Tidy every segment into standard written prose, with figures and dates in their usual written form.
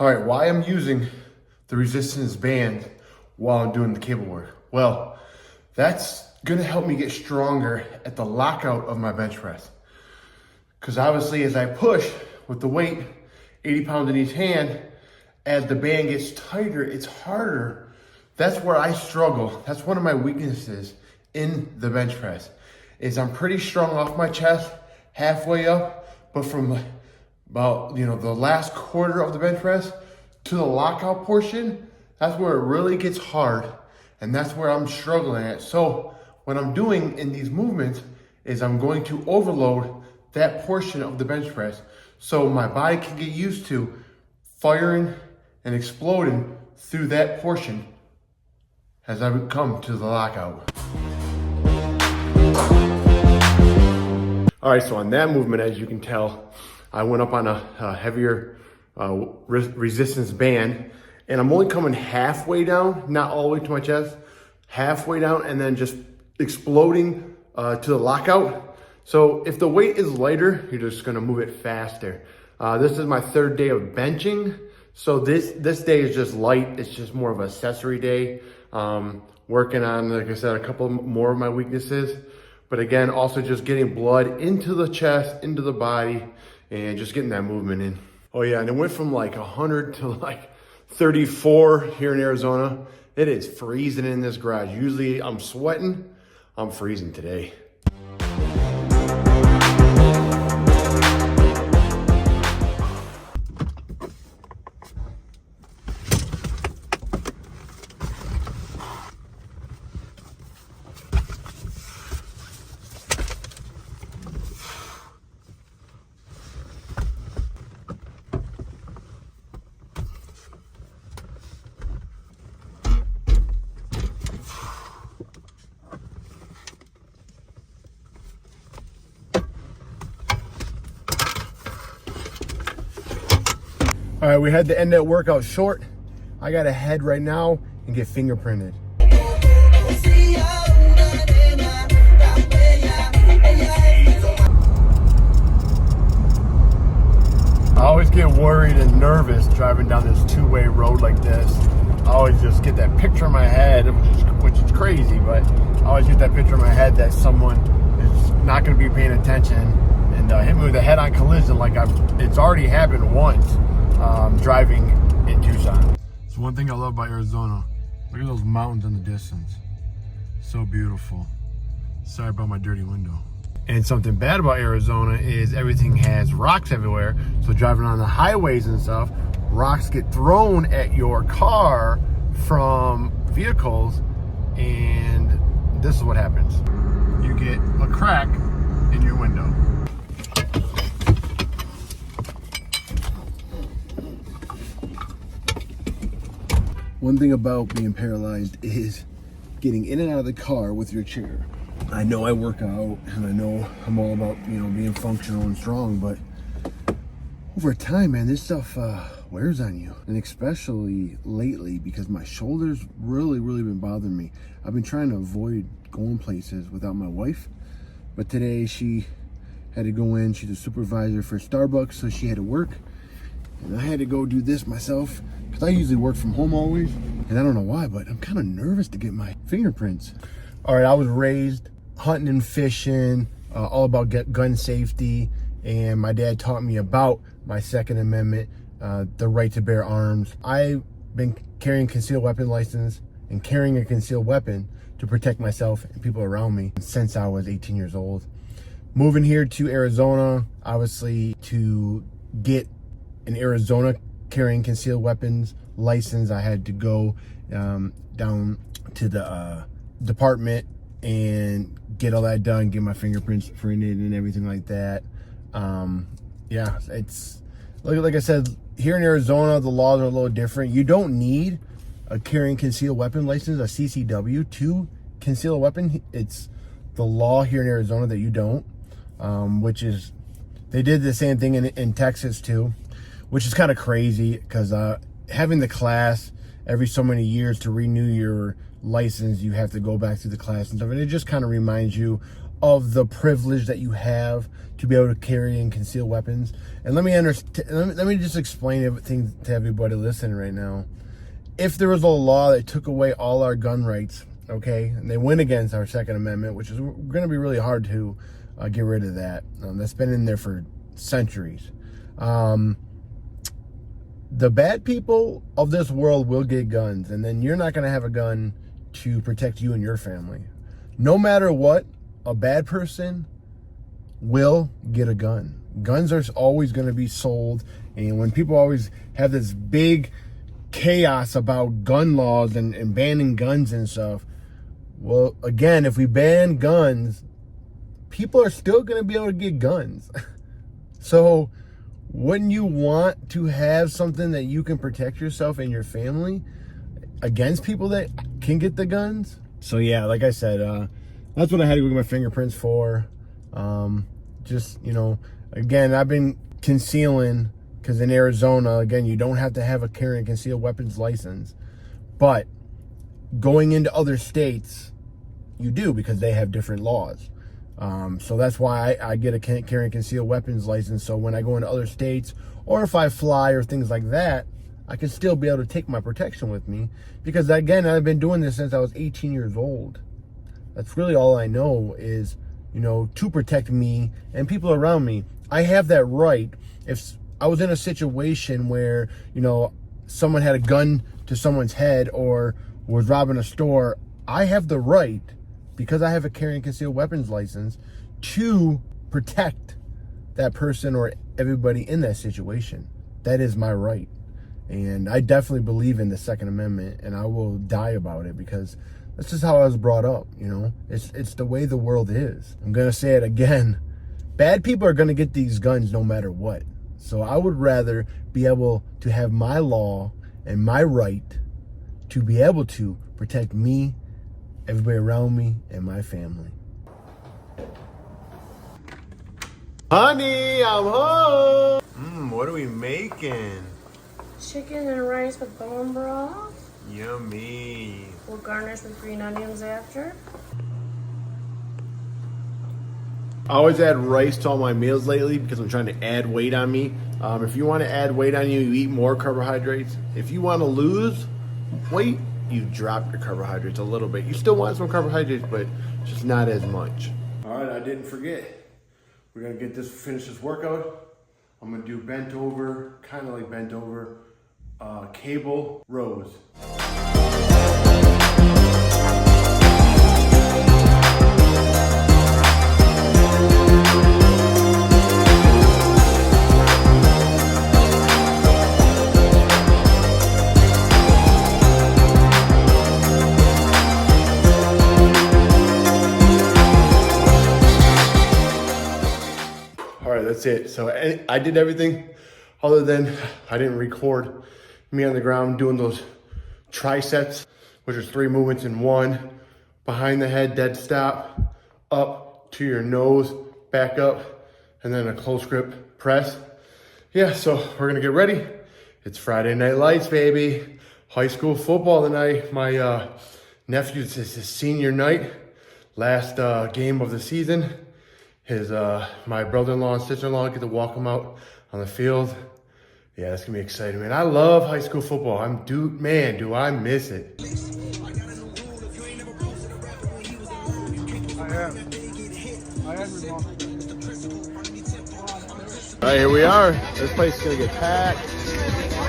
All right, why I'm using the resistance band while I'm doing the cable work? Well, that's gonna help me get stronger at the lockout of my bench press. Because obviously as I push with the weight, 80 pounds in each hand, as the band gets tighter, it's harder. That's where I struggle. That's one of my weaknesses in the bench press, is I'm pretty strong off my chest, halfway up, but from about, the last quarter of the bench press to the lockout portion, that's where it really gets hard. And that's where I'm struggling at. So what I'm doing in these movements is I'm going to overload that portion of the bench press so my body can get used to firing and exploding through that portion as I come to the lockout. All right, so on that movement, as you can tell, I went up on a heavier resistance band, and I'm only coming halfway down, not all the way to my chest, halfway down, and then just exploding to the lockout. So if the weight is lighter, you're just gonna move it faster. This is my third day of benching. So this day is just light. It's just more of an accessory day. Working on, like I said, a couple more of my weaknesses. But again, also just getting blood into the chest, into the body, and just getting that movement in. Oh yeah, and it went from like 100 to like 34 here in Arizona. It is freezing in this garage. Usually I'm sweating. I'm freezing today. All right, we had to end that workout short. I gotta head right now and get fingerprinted. I always get worried and nervous driving down this two-way road like this. I always just get that picture in my head, which is crazy, but I always get that picture in my head that someone is not gonna be paying attention and hit me with a head-on collision like it's already happened once. Driving in Tucson. It's one thing I love about Arizona. Look at those mountains in the distance. So beautiful. Sorry about my dirty window. And something bad about Arizona is everything has rocks everywhere. So driving on the highways and stuff, rocks get thrown at your car from vehicles, and this is what happens. You get a crack in your window. One thing about being paralyzed is getting in and out of the car with your chair. I know I work out and I know I'm all about, being functional and strong, but over time, man, this stuff wears on you. And especially lately, because my shoulders really been bothering me. I've been trying to avoid going places without my wife, but today she had to go in. She's a supervisor for Starbucks, so she had to work. And I had to go do this myself, because I usually work from home always. And I don't know why, but I'm kind of nervous to get my fingerprints. All right, I was raised hunting and fishing, all about gun safety. And my dad taught me about my Second Amendment, the right to bear arms. I've been carrying concealed weapon license and carrying a concealed weapon to protect myself and people around me since I was 18 years old. Moving here to Arizona, obviously to get an Arizona carrying concealed weapons license, I had to go down to the department and get all that done, get my fingerprints printed and everything like that. Yeah, it's like I said, here in Arizona, the laws are a little different. You don't need a carrying concealed weapon license, a CCW, to conceal a weapon. It's the law here in Arizona that you don't, which is, they did the same thing in Texas too, which is kind of crazy, because having the class every so many years to renew your license, you have to go back through the class and stuff, and it just kind of reminds you of the privilege that you have to be able to carry and conceal weapons. And let me just explain everything to everybody listening right now. If there was a law that took away all our gun rights, okay, and they went against our Second Amendment, which is going to be really hard to get rid of that. That's been in there for centuries. The bad people of this world will get guns, and then you're not going to have a gun to protect you and your family. No matter what, a bad person will get a gun. Guns are always going to be sold, and when people always have this big chaos about gun laws and banning guns and stuff, well, again, if we ban guns, people are still going to be able to get guns. So wouldn't you want to have something that you can protect yourself and your family against people that can get the guns? So yeah, like I said, that's what I had to go get my fingerprints for. Just, you know, again, I've been concealing because in Arizona, again, you don't have to have a carry and concealed weapons license. But going into other states, you do, because they have different laws. So that's why I get a carry and concealed weapons license. So when I go into other states, or if I fly or things like that, I can still be able to take my protection with me. Because again, I've been doing this since I was 18 years old. That's really all I know is, you know, to protect me and people around me. I have that right. If I was in a situation where, you know, someone had a gun to someone's head or was robbing a store, I have the right, because I have a carry and concealed weapons license, to protect that person or everybody in that situation. That is my right. And I definitely believe in the Second Amendment, and I will die about it, because that's just how I was brought up, you know? It's the way the world is. I'm gonna say it again. Bad people are gonna get these guns no matter what. So I would rather be able to have my law and my right to be able to protect me, everybody around me, and my family. Honey, I'm home. What are we making? Chicken and rice with bone broth. Yummy. We'll garnish with green onions after. I always add rice to all my meals lately because I'm trying to add weight on me. If you want to add weight on you, you eat more carbohydrates. If you want to lose weight, you drop your carbohydrates a little bit. You still want some carbohydrates, but just not as much. All right, I didn't forget. We're gonna finish this workout. I'm gonna do bent over, kind of like bent over, cable rows. That's it. So I did everything other than I didn't record me on the ground doing those triceps, which is 3 movements in one. Behind the head, dead stop, up to your nose, back up, and then a close grip press. Yeah, so we're gonna get ready. It's Friday Night Lights, baby. High school football tonight. My nephew's his senior night, last game of the season. My brother-in-law and sister-in-law get to walk him out on the field. Yeah, that's gonna be exciting, man. I love high school football. Man, do I miss it. All right, here we are. This place is gonna get packed.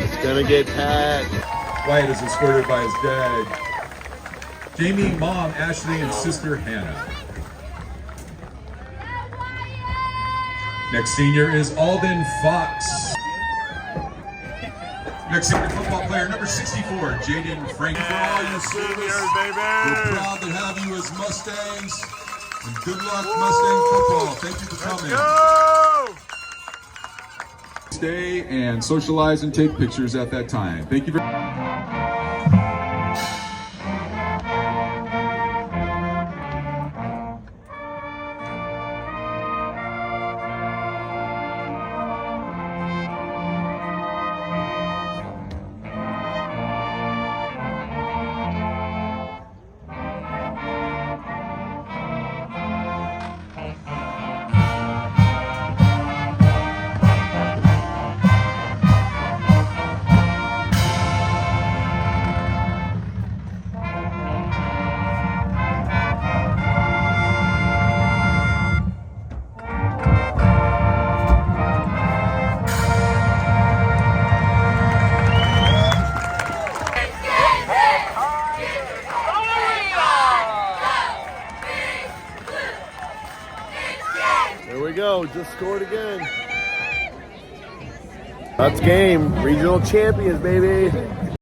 It's gonna get packed. Wyatt is escorted by his dad, Jamie, mom, Ashley, and sister, Hannah. Next senior is Alden Fox. Next senior football player, number 64, Jaden Frank. For all you seniors, baby! We're proud to have you as Mustangs. And good luck, Mustang football. Thank you for coming. Go! Stay and socialize and take pictures at that time. Thank you very much. go. Just scored again. That's game. Regional champions, baby.